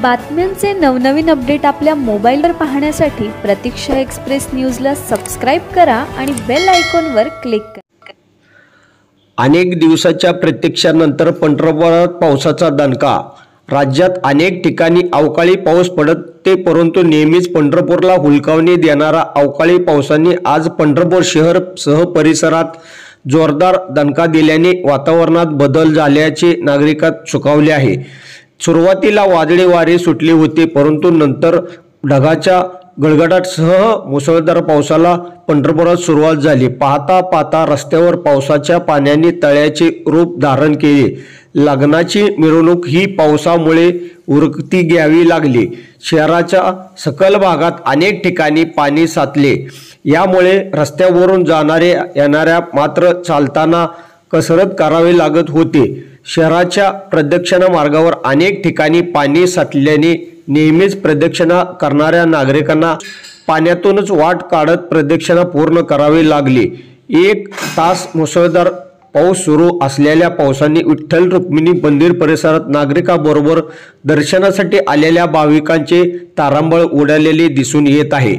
बातम्यांचे नवनवीन अपडेट आपल्या मोबाईलवर पाहण्यासाठी प्रतीक्षा एक्सप्रेस न्यूजला सबस्क्राइब करा आणि बेल आयकॉनवर क्लिक करा। अनेक दिवसाच्या प्रतीक्षेनंतर पंढरपुरात पावसाचा दणका। राज्यात अनेक ठिकाणी अवकाळी पाऊस पडते, परंतु नेहमीच पंढरपूरला हुलकावणी देणारा अवकाळी पावसाने आज पंढरपूर शहर सह परिसरात जोरदार दणका दिल्याने वातावरणात बदल झाल्याचे नागरिकांत सुचवले आहे। सुरुवातीला वादळी वारे सुटले होते, परंतु नंतर ढगाच्या गडगडाटासह मुसळधार पावसाला पंढरपुरात सुरुवात झाली। पाहता पाहता रस्त्यावर पावसाच्या पाण्याने तळ्याचे रूप धारण केले। लग्नाची मिरवणूक ही पावसामुळे उरकती घ्यावी लागली। शहराच्या सखल भागात अनेक ठिकाणी पाणी साचले। यामुळे रस्त्यावरून जाणाऱ्या येणाऱ्या मात्र चालताना कसरत करावी लागत होते। शहराच्या प्रदक्षिणा मार्गावर अनेक ठिकाणी पाणी साठल्याने नेहमीच प्रदक्षिणा करणाऱ्या नागरिकांना पाण्यातूनच वाट काढत प्रदक्षिणा पूर्ण करावी लागली। 1 तास मुसळधार पाऊस सुरू असलेल्या पावसाने विठ्ठल रुक्मिणी मंदिर परिसरात नागरिकांबरोबर दर्शनासाठी आलेल्या भाविकांचे तारांबळ उडालेले दिसून येत आहे।